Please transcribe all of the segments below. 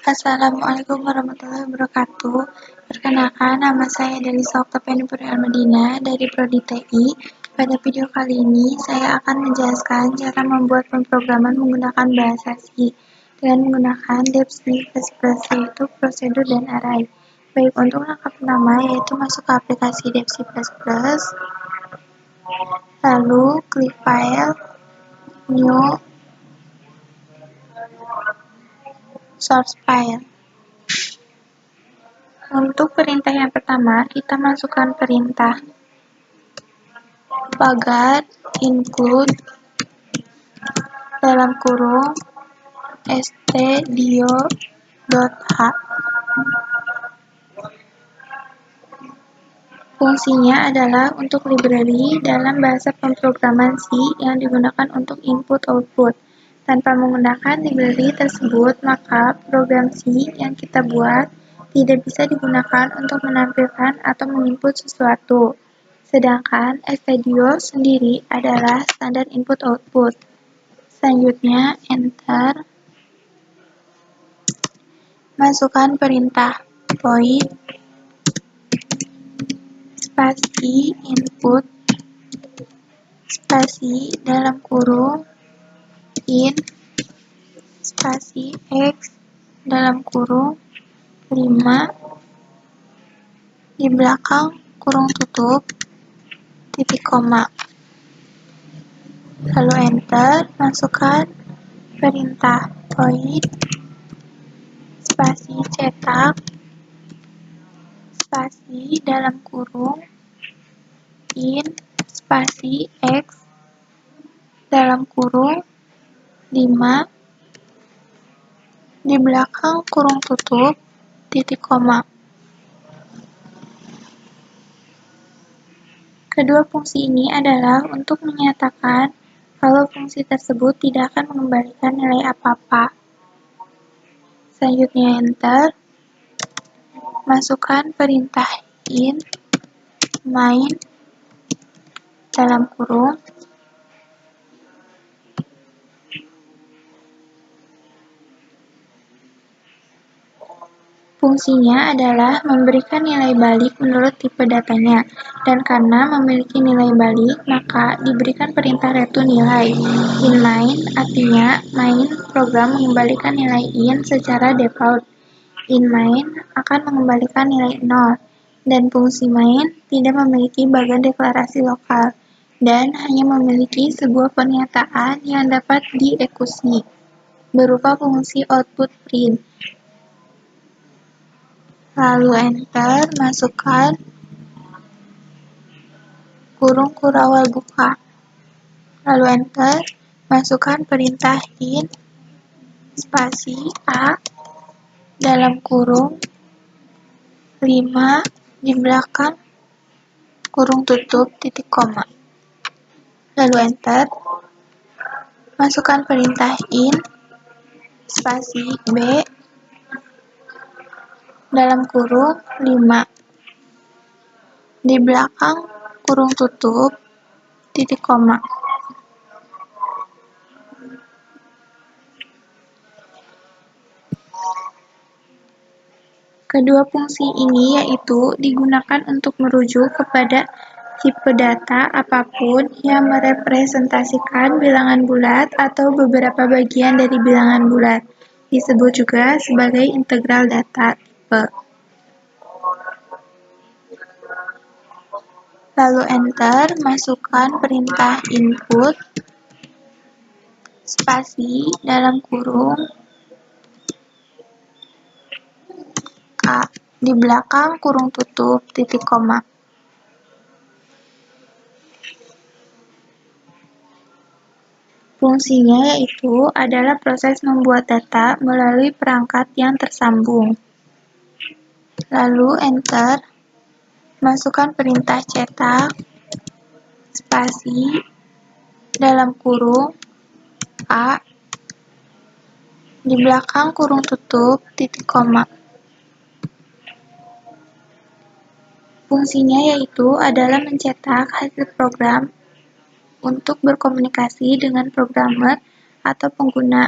Assalamualaikum warahmatullahi wabarakatuh. Perkenalkan, nama saya Delisa Oktavia Putri Almadina dari Prodi TI. Pada video kali ini, saya akan menjelaskan cara membuat pemrograman menggunakan bahasa C dengan menggunakan DevC++, yaitu prosedur dan array. Baik, untuk lengkap nama, yaitu masuk ke aplikasi DevC++, lalu klik File, New, Source File. Untuk perintah yang pertama, kita masukkan perintah pagar include dalam kurung stdio.h. Fungsinya adalah untuk library dalam bahasa pemrograman C yang digunakan untuk input-output. Tanpa menggunakan library tersebut, maka program C yang kita buat tidak bisa digunakan untuk menampilkan atau menginput sesuatu. Sedangkan stdio sendiri adalah standar input-output. Selanjutnya, enter. Masukkan perintah void spasi input spasi dalam kurung in spasi x dalam kurung 5 di belakang kurung tutup titik koma. Lalu enter, masukkan perintah void spasi cetak spasi dalam kurung in spasi x dalam kurung 5 di belakang kurung tutup titik koma. Kedua fungsi ini adalah untuk menyatakan kalau fungsi tersebut tidak akan mengembalikan nilai apa-apa. Selanjutnya enter. Masukkan perintah in main dalam kurung fungsinya adalah memberikan nilai balik menurut tipe datanya, dan karena memiliki nilai balik, maka diberikan perintah return nilai. In main artinya main program mengembalikan nilai in secara default. In main akan mengembalikan nilai 0, dan fungsi main tidak memiliki bagian deklarasi lokal, dan hanya memiliki sebuah pernyataan yang dapat dieksekusi, berupa fungsi output print. Lalu enter, masukkan kurung kurawal buka. Lalu enter, masukkan perintah in spasi a dalam kurung 5 di belakang kurung tutup titik koma. Lalu enter, masukkan perintah in spasi b dalam kurung 5 di belakang kurung tutup titik koma. Kedua fungsi ini yaitu digunakan untuk merujuk kepada tipe data apapun yang merepresentasikan bilangan bulat atau beberapa bagian dari bilangan bulat. Disebut juga sebagai integral data tipe. Lalu enter, masukkan perintah input spasi dalam kurung a di belakang kurung tutup titik koma. Fungsinya yaitu adalah proses membuat data melalui perangkat yang tersambung. Lalu enter, masukkan perintah cetak spasi dalam kurung a di belakang kurung tutup titik koma. Fungsinya yaitu adalah mencetak hasil program untuk berkomunikasi dengan programmer atau pengguna.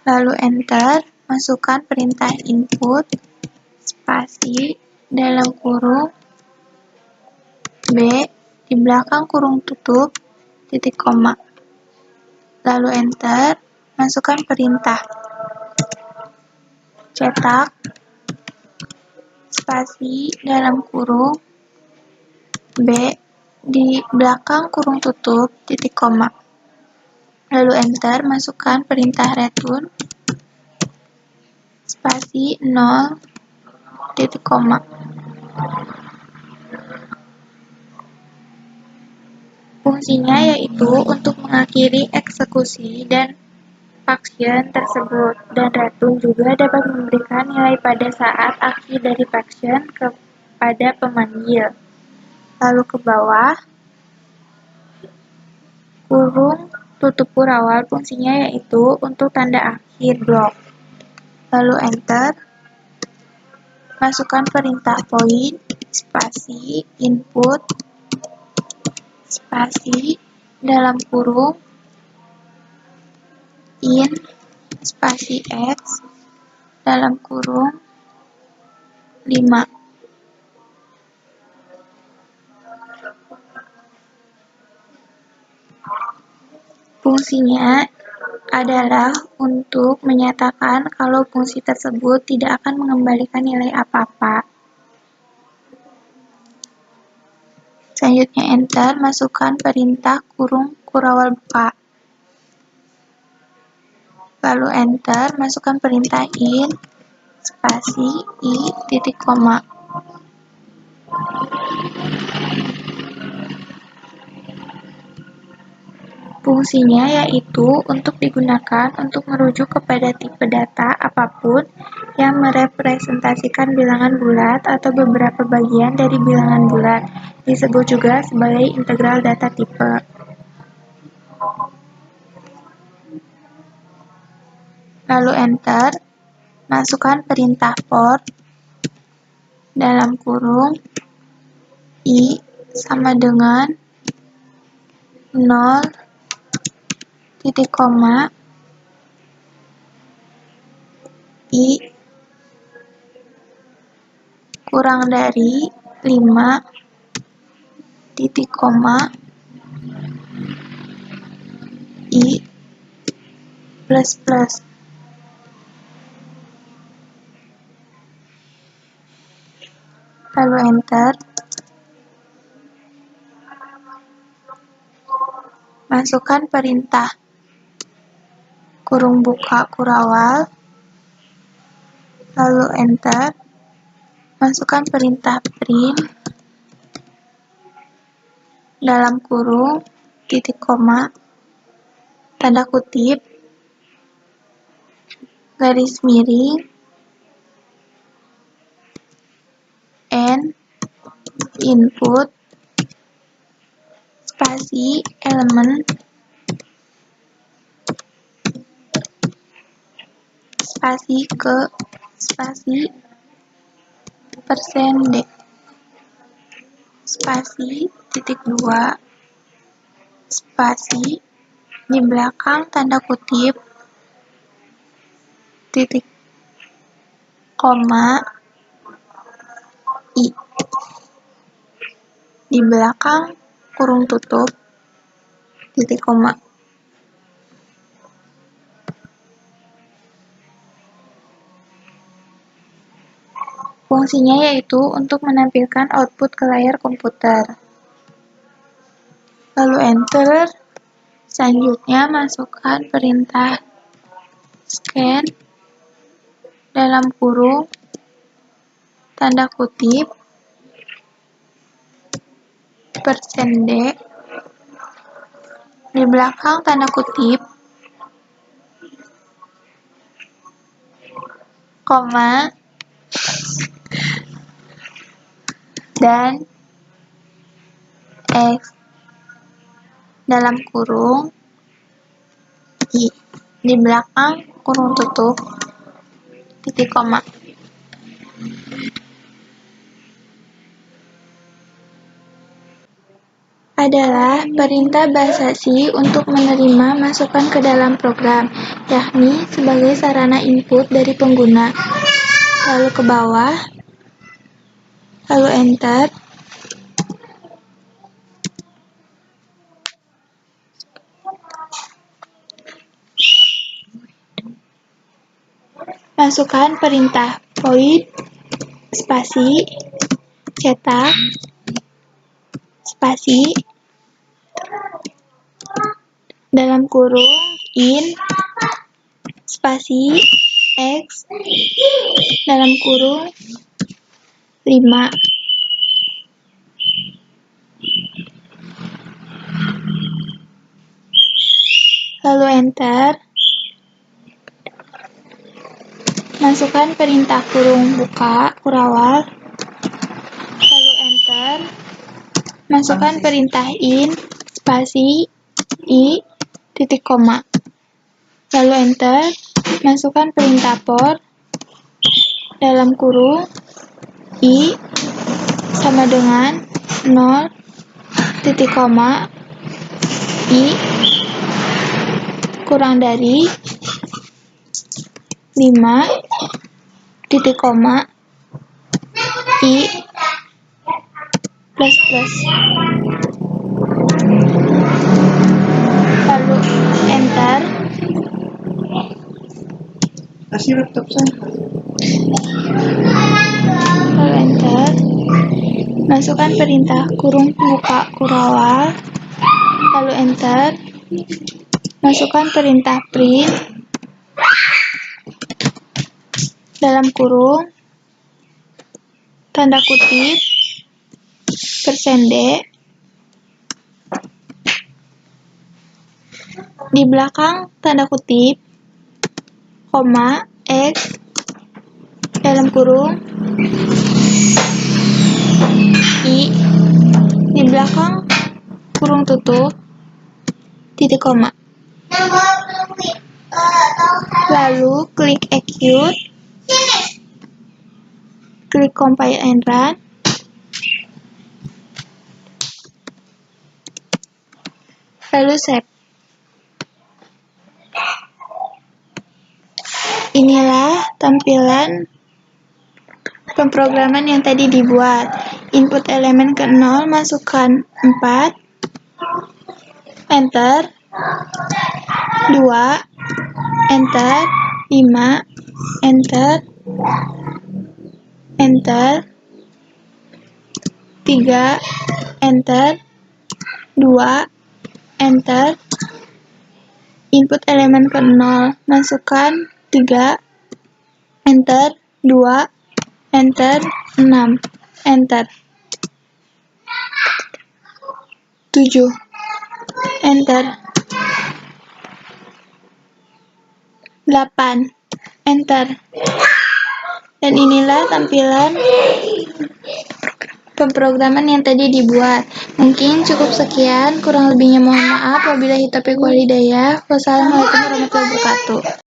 lalu enter, masukkan perintah input, spasi, dalam kurung, B, di belakang kurung tutup, titik koma. Lalu enter, masukkan perintah cetak, spasi, dalam kurung, B, di belakang kurung tutup, titik koma. Lalu enter, masukkan perintah return, spasi, 0, titik koma. Fungsinya yaitu untuk mengakhiri eksekusi dan function tersebut, dan return juga dapat memberikan nilai pada saat akhir dari function kepada pemanggil. Lalu ke bawah, kurung tutup kurawal fungsinya yaitu untuk tanda akhir blok. Lalu enter, masukkan perintah point, spasi, input, spasi, dalam kurung, in, spasi x, dalam kurung, 5. Fungsinya adalah untuk menyatakan kalau fungsi tersebut tidak akan mengembalikan nilai apa-apa. Selanjutnya enter, masukkan perintah kurung kurawal buka. Lalu enter, masukkan perintah in, spasi, i, titik koma. Fungsinya yaitu untuk digunakan untuk merujuk kepada tipe data apapun yang merepresentasikan bilangan bulat atau beberapa bagian dari bilangan bulat. Disebut juga sebagai integral data tipe. Lalu enter, masukkan perintah for, dalam kurung, i sama dengan 0, titik koma, i kurang dari 5, titik koma, i plus plus. Lalu enter, masukkan perintah kurung buka kurawal, lalu enter, masukkan perintah print, dalam kurung, titik koma, tanda kutip, garis miring, n, input, spasi, elemen, spasi ke spasi, persen d, spasi, titik 2, spasi, di belakang tanda kutip, titik koma, i, di belakang kurung tutup, titik koma. Fungsinya yaitu untuk menampilkan output ke layar komputer. Lalu enter, selanjutnya masukkan perintah scan, dalam kurung, tanda kutip, persen d, di belakang tanda kutip, koma, dan x, dalam kurung, i, di belakang kurung tutup, titik koma. adalah perintah bahasa C untuk menerima masukan ke dalam program, yakni sebagai sarana input dari pengguna. Lalu ke bawah, lalu enter. Masukkan perintah void spasi cetak spasi dalam kurung in spasi x dalam kurung 5. Lalu enter. Masukkan perintah kurung buka kurawal, lalu enter. Masukkan perintah in spasi i titik koma, lalu enter. Masukkan perintah for dalam kurung i sama dengan 0 titik koma i kurang dari 5 titik koma i plus plus, lalu enter. Kasih laptop saya. Lalu enter. Masukkan perintah kurung buka kurawal, lalu enter. Masukkan perintah print dalam kurung tanda kutip %d di belakang tanda kutip koma x dalam kurung i di belakang kurung tutup titik koma. Lalu klik execute, klik compile and run. Lalu save. Inilah tampilan pemrograman yang tadi dibuat. Input elemen ke-0, masukkan 4, enter, 2, enter, 5, enter, enter, 3, enter, 2, enter. Input elemen ke-0, masukkan 3, enter, 2, enter, 6, enter, 7, enter, 8, enter. Dan inilah tampilan pemrograman yang tadi dibuat. Mungkin cukup sekian, kurang lebihnya mohon maaf. Wabillahi taufiq wal hidayah. Wassalamualaikum warahmatullahi wabarakatuh.